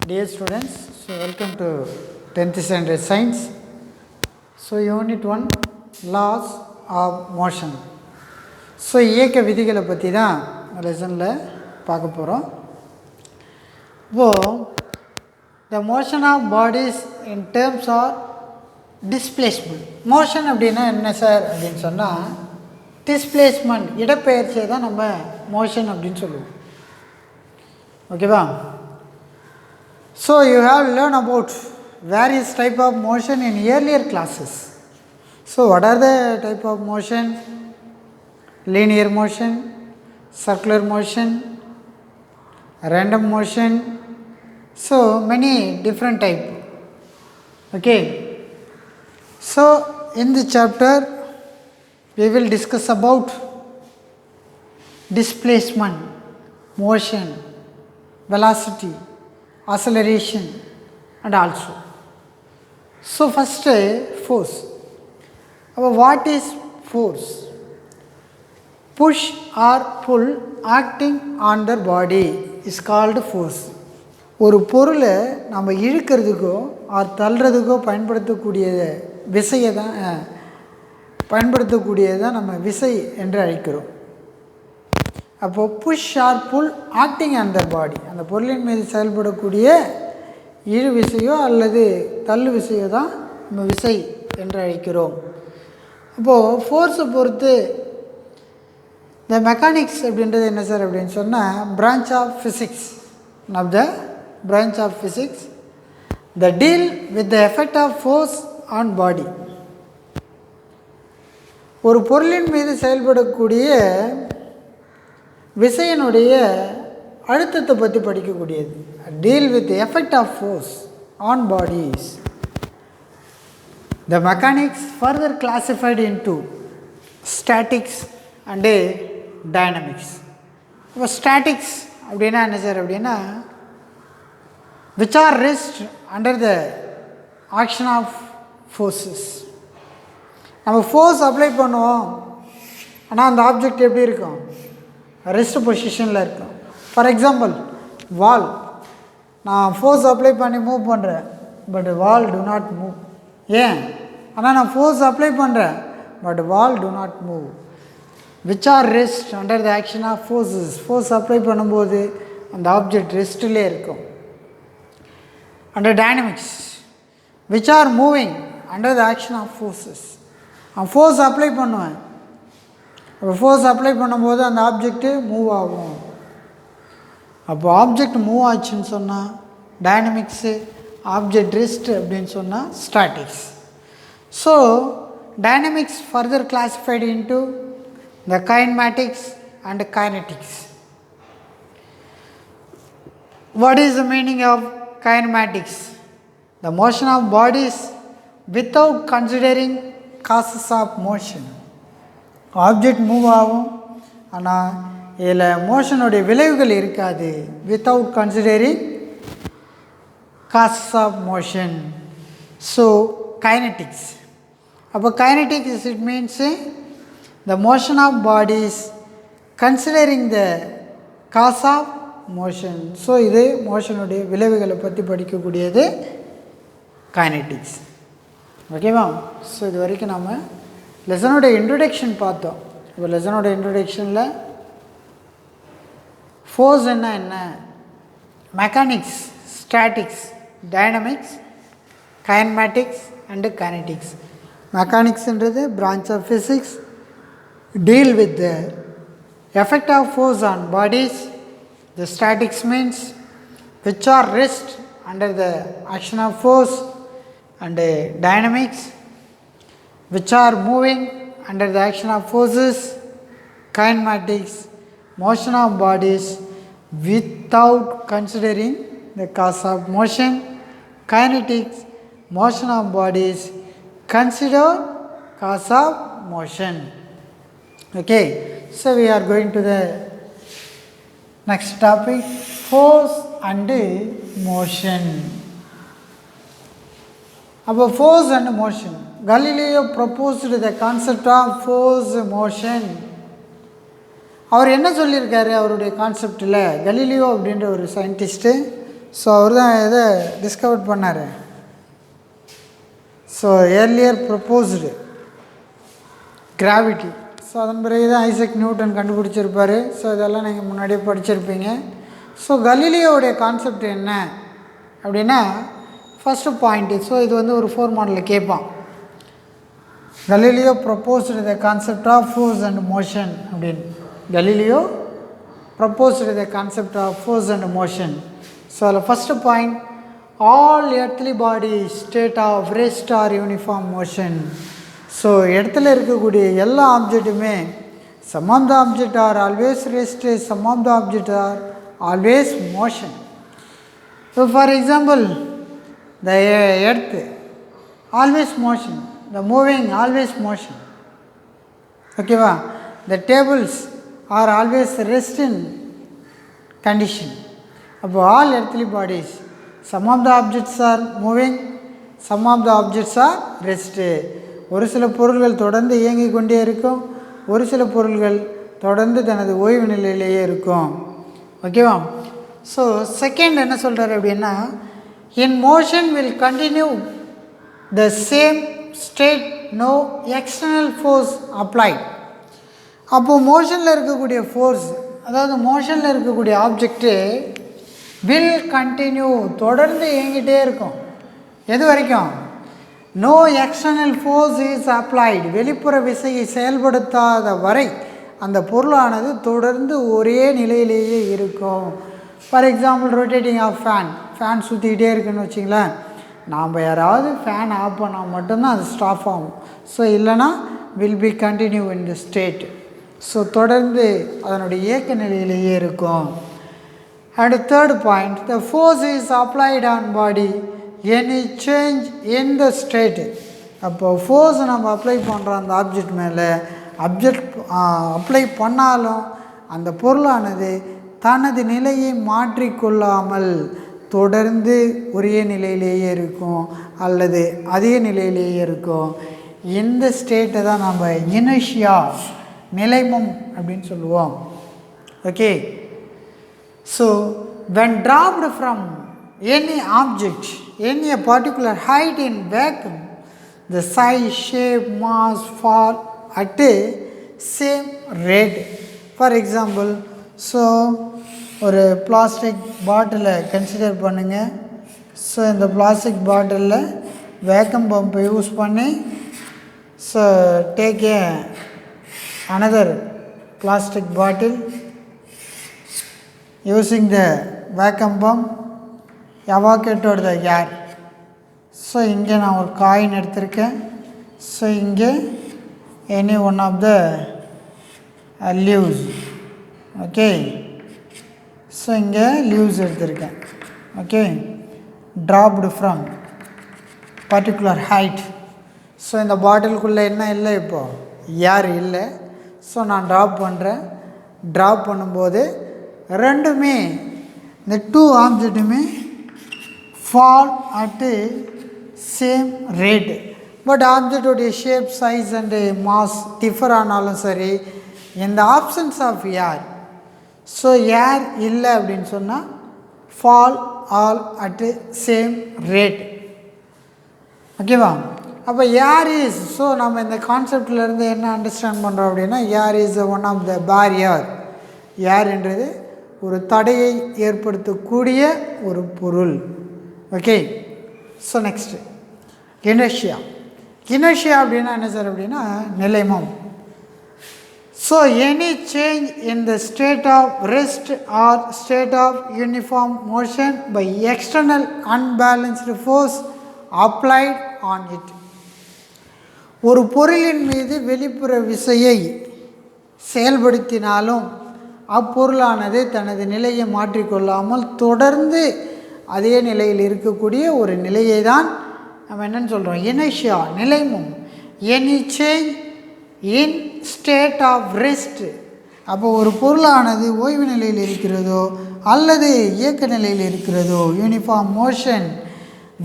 Dear students, so welcome to 10th standard science. So unit 1 laws of motion. So இயக்க விதிகளை பற்றி தான் லெசனில் பார்க்க போகிறோம். இப்போது the motion of bodies in terms or displacement. Motion அப்படின்னா என்ன சார் அப்படின்னு சொன்னால் டிஸ்பிளேஸ்மெண்ட், இடப்பெயர்ச்சியை தான் நம்ம மோஷன் அப்படின்னு சொல்லுவோம். ஓகேவா? So you have learned about various type of motion in earlier classes. So what are the type of motion? Linear motion, circular motion, random motion. So many different type. Okay. So in the chapter we will discuss about displacement, motion, velocity, acceleration and also. So first force. What is force? Push or pull acting on the body is called force. ஒரு பொருளை நம்ம இழுக்கிறதுக்கோ R தள்ளுறதுக்கோ பயன்படுத்தக்கூடியதை நம்ம விசை என்று அழைக்கிறோம். அப்போது push or pull acting on the body, அந்த பொருளின் மீது செயல்படக்கூடிய இழு விசையோ அல்லது தள்ளு விசையோ தான் நம்ம விசை என்று அழைக்கிறோம். அப்போது ஃபோர்ஸை பொறுத்து இந்த மெக்கானிக்ஸ் அப்படின்றது என்ன சார் அப்படின்னு சொன்னால் branch of physics, one of the branch of physics the deal with the effect of force on body. ஒரு பொருளின் மீது செயல்படக்கூடிய விசையினுடைய அழுத்தத்தை பற்றி படிக்கக்கூடியது. Deal with effect of force on bodies. The mechanics further classified into statics and dynamics. இப்போ statics அப்படின்னா என்ன சார் அப்படின்னா which are rest under the action of forces. நம்ம ஃபோர்ஸ் அப்ளை பண்ணுவோம், ஆனால் அந்த ஆப்ஜெக்ட் எப்படி இருக்கும்? ரெஸ்ட் பொசிஷனில் இருக்கும். ஃபார் எக்ஸாம்பிள் வால், நான் ஃபோர்ஸ் அப்ளை பண்ணி மூவ் பண்ணுறேன், but wall do not move. ஏன்? ஆனால் நான் ஃபோர்ஸ் அப்ளை பண்ணுறேன், but wall do not move. Which are rest under the action of forces. Force apply பண்ணும்போது அந்த ஆப்ஜெக்ட் ரெஸ்ட்டிலே இருக்கும். Under dynamics which are moving under the action of forces. நான் force apply பண்ணுவேன், அப்போ ஃபோர்ஸ் அப்ளை பண்ணும்போது அந்த ஆப்ஜெக்ட்டு மூவ் ஆகும். அப்போ ஆப்ஜெக்ட் மூவ் ஆச்சுன்னு சொன்னால் டைனமிக்ஸு, ஆப்ஜெக்ட் ரெஸ்ட் அப்படின்னு சொன்னால் statics. So dynamics further classified into the kinematics and kinetics. What is the meaning of kinematics? The motion of bodies without considering causes of motion. Object move ஆகும், ஆனால் இதில் மோஷனுடைய விளைவுகள் இருக்காது. Without considering causes of motion. So kinetics. அப்போ kinetics it means the motion of bodies considering the cause of motion. So இது மோஷனுடைய விளைவுகளை பற்றி படிக்கக்கூடியது கைனட்டிக்ஸ். ஓகேவா? ஸோ இது வரைக்கும் நம்ம லெசனோட இன்ட்ரொடக்ஷன் பார்த்தோம். இப்போ லெசனோட இன்ட்ரொடக்ஷனில் ஃபோர்ஸ் என்ன, mechanics, statics, dynamics, kinematics and kinetics. மெக்கானிக்ஸ்ன்றது branch of physics, deal with the effect of force on bodies. The statics means which are rest under the action of force. And dynamics which are moving under the action of forces. Kinematics, motion of bodies without considering the cause of motion. Kinetics, motion of bodies consider cause of motion. Okay, so we are going to the next topic, force and motion. About force and motion, Galileo proposed the concept of force motion. அவர் என்ன சொல்லியிருக்காரு அவருடைய கான்செப்டில்? Galileo அப்படின்ற ஒரு scientist so அவர் தான் எதை discover பண்ணார்? So earlier proposed gravity. So அதன் பிறகு தான் ஐசக் நியூட்டன் கண்டுபிடிச்சிருப்பார். ஸோ இதெல்லாம் நீங்கள் முன்னாடியே படிச்சிருப்பீங்க. ஸோ கலீலியோடைய கான்செப்ட் என்ன அப்படின்னா, ஃபஸ்ட்டு பாயிண்ட்டு. ஸோ இது வந்து ஒரு 4 மாடலில் கேட்பான். Galileo proposed the concept of force and motion அப்படின்னு. Galileo proposed the concept of force and motion. So அதில் first point, all earthly body state of rest or uniform motion. So இடத்துல இருக்கக்கூடிய எல்லா ஆப்ஜெக்ட்டுமே some of the object are always rest, some of the object are always motion. So for example, the earth always motion, the moving always motion, okay va. The tables are always rest in condition. Above all earthly bodies, some of the objects are moving, some of the objects are rest. ஒரு சில பொருள்கள் தொடர்ந்து இயங்கிக் கொண்டே இருக்கும், ஒரு சில பொருள்கள் தொடர்ந்து தனது ஓய்வு நிலையிலேயே இருக்கும். ஓகேவா? ஸோ செகண்ட் என்ன சொல்கிறார் அப்படின்னா, in motion will continue the same state, no external force applied. அப்போது மோஷனில் இருக்கக்கூடிய ஃபோர்ஸ், அதாவது மோஷனில் இருக்கக்கூடிய ஆப்ஜெக்ட்டு வில் கண்டினியூ, தொடர்ந்து இயங்கிட்டே இருக்கும். எது வரைக்கும்? No external force is applied, வெளிப்புற விசையை செயல்படுத்தாத வரை அந்த பொருளானது தொடர்ந்து ஒரே நிலையிலேயே இருக்கும். For example, rotating of fan சுற்றிக்கிட்டே இருக்குன்னு வச்சிங்களேன். நாம் யாராவது ஃபேன் ஆஃப் பண்ணால் மட்டும்தான் அது ஸ்டாப் ஆகும். ஸோ இல்லைனா will be continue in the state. So தொடர்ந்து அதனுடைய இயக்க நிலையிலேயே இருக்கும். And third point, the force is applied on body any change in the state. அப்போது ஃபோர்ஸ் நம்ம அப்ளை பண்ணுறோம் அந்த ஆப்ஜெக்ட் மேலே, அப்ளை பண்ணாலும் அந்த பொருளானது தனது நிலையை மாற்றிக்கொள்ளாமல் தொடர்ந்து ஒரே நிலையிலேயே இருக்கும் அல்லது அதே நிலையிலேயே இருக்கும். இந்த ஸ்டேட்டை தான் நம்ம இனர்ஷியா, நிலைமம் அப்படின்னு சொல்லுவோம். Okay. So when dropped from any object any a particular height in vacuum, the size, shape, mass fall at a same rate. For example, so ஒரு பிளாஸ்டிக் பாட்டிலை கன்சிடர் பண்ணுங்கள். ஸோ இந்த பிளாஸ்டிக் பாட்டிலில் வேக்கம் பம்பை use பண்ணி, so take a another plastic bottle using the vacuum pump evacuated the air. So இங்கே நான் ஒரு காயின் எடுத்திருக்கேன். ஸோ இங்கே any one of the leaves. Okay. So இங்கே லீவ்ஸ் எடுத்திருக்கேன். Okay. Dropped from particular height. So இந்த பாட்டிலுக்குள்ளே என்ன இல்லை, இப்போது ஏர் இல்லை. ஸோ நான் ட்ராப் பண்ணுறேன். ட்ராப் பண்ணும்போது ரெண்டுமே, இந்த டூ ஆப்ஜெக்ட்டுமே fall at same rate. But ஆப்ஜெக்டோடைய shape, size and mass differ ஆனாலும் சரி, இந்த options of air, so air இல்லை அப்படின்னு சொன்னால் fall all at same rate. ஓகேவா? அப்போ ஏர் இஸ், ஸோ நம்ம இந்த கான்செப்ட்லேருந்து என்ன அண்டர்ஸ்டாண்ட் பண்ணுறோம் அப்படின்னா, air is one of the barrier. ஏர்ன்றது ஒரு தடையை ஏற்படுத்தக்கூடிய ஒரு பொருள். Okay. So next inertia. Inertia அப்படின்னா என்ன சார் அப்படின்னா, நிலைமம். So any change in the state of rest or state of uniform motion by external unbalanced force applied on it. ஒரு பொருளின் மீது வெளிப்புற விசையை செயல்படுத்தினாலும் அப்பொருளானது தனது நிலையை மாற்றிக்கொள்ளாமல் தொடர்ந்து அதே நிலையில் இருக்கக்கூடிய ஒரு நிலையை தான் நம்ம என்னன்னு சொல்கிறோம், இனர்ஷியா, நிலைமம். Any change in state of rest. அப்போ ஒரு பொருளானது ஓய்வு நிலையில் இருக்கிறதோ அல்லது இயக்க நிலையில் இருக்கிறதோ, uniform motion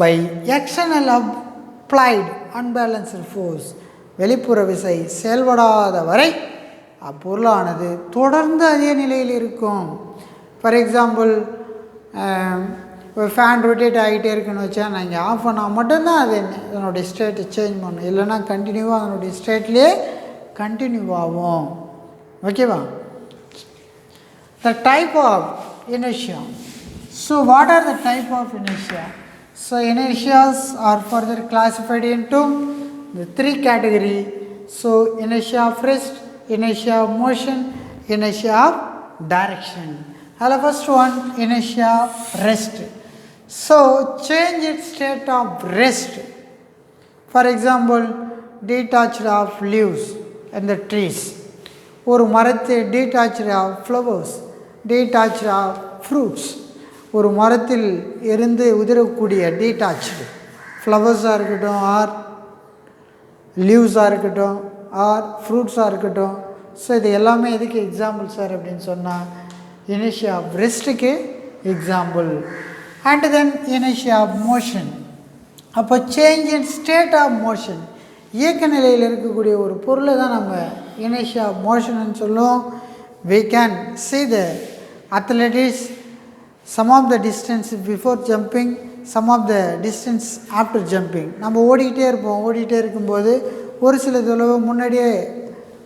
by external applied unbalanced force, வெளிப்புற விசை செயல்படாத வரை அப்பொருளானது தொடர்ந்து அதே நிலையில் இருக்கும். ஃபார் எக்ஸாம்பிள், ஒரு ஃபேன் ரொட்டேட் ஆகிட்டே இருக்குன்னு வச்சா நான் இங்கே ஆஃப் பண்ணால் மட்டும்தான் அது அதனுடைய ஸ்டேட்டை சேஞ்ச் பண்ணும், இல்லைன்னா கண்டினியூவாக அதனுடைய ஸ்டேட்லேயே கண்டினியூ ஆகும். ஓகேவா? The type of inertia. So what are the type of inertia? So inertias are further classified into the three category. So inertia of rest, inertia of motion, inertia of direction. The first one, inertia of rest. So change its state of rest. For example, detached of leaves and the trees. ஒரு மரத்தை detached of flowers, detached of fruits. ஒரு மரத்தில் இருந்து உதிரக்கூடிய detached ஃப்ளவர்ஸாக இருக்கட்டும், R லீவ்ஸாக இருக்கட்டும், R ஃப்ரூட்ஸாக இருக்கட்டும். So இது எல்லாமே எதுக்கு எக்ஸாம்பிள் சார் அப்படின்னு சொன்னால் இனர்ஷியா ஆஃப் ரெஸ்ட்டுக்கு example. And then inertia of motion. அப்போ change in state of motion, இயக்க நிலையில் இருக்கக்கூடிய ஒரு பொருளை தான் நம்ம இனர்ஷியா ஆஃப் மோஷன்னு சொல்லுவோம். we can see the athletics, some of the distance before jumping, some of the distance after jumping. நம்ம ஓடிக்கிட்டே இருப்போம், ஓடிக்கிட்டே இருக்கும்போது ஒரு சில தொலைவு முன்னாடியே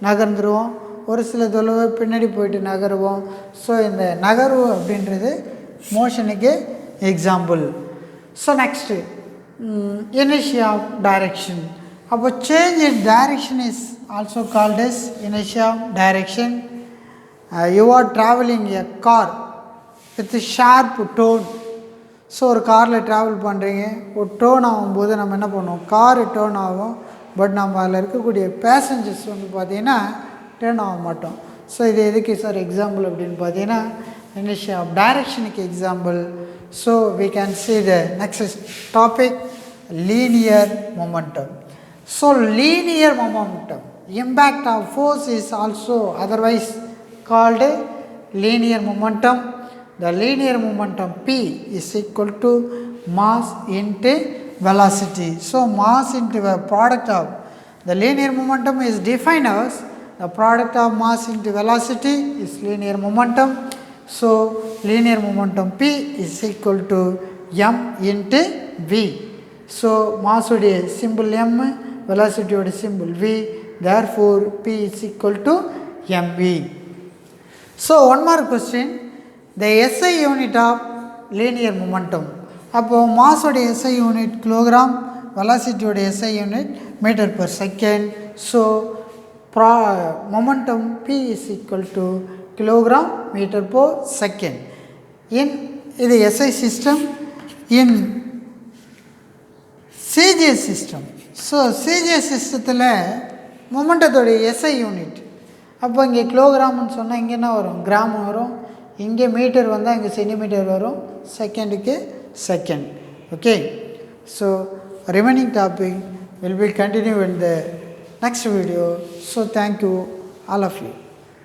நகர்ந்துருவோம், ஒரு சில தொலைவு பின்னாடி போயிட்டு நகருவோம். ஸோ இந்த நகர்வு அப்படின்றது மோஷனுக்கு example. So next inertia of direction. அப்போ change in direction is also called as inertia of direction. You are traveling a car with a sharp tone. So ஒரு காரில் ட்ராவல் பண்ணுறீங்க, ஒரு டோன் ஆகும்போது நம்ம என்ன பண்ணுவோம், காரு டோன் ஆகும், பட் நம்ம அதில் இருக்கக்கூடிய பேசஞ்சர்ஸ் வந்து பார்த்திங்கன்னா டேர்ன் ஆக மாட்டோம். ஸோ இது எதுக்கு சார் எக்ஸாம்பிள் அப்படின்னு பார்த்தீங்கன்னா inertia of டைரக்ஷனுக்கு example. So we can see the next topic, linear momentum. So linear momentum, impact of force is also otherwise called linear momentum. The linear momentum P is equal to mass into velocity. So mass into the product of the linear momentum is defined as the product of mass into velocity is linear momentum. So linear momentum P is equal to m into v. So mass உடைய symbol m, velocity உடைய symbol v, therefore P is equal to mv. So one more question, the SI unit of linear momentum. அப்போ mass உடைய SI unit kilogram, velocity உடைய SI unit meter per second. So momentum P is equal to kilogram meter per second. In இது SI system, in CGS system. So CGS சிஸ்டத்தில் மொமெண்டத்தோடைய SI unit, அப்போ இங்கே கிலோகிராம்னு சொன்னால் இங்கே என்ன வரும், கிராம் வரும், இங்கே மீட்டர் வந்தால் இங்கே சென்டிமீட்டர் வரும், செகண்டுக்கு second. Okay, so remaining topic will be continue in the next video. So thank you all of you.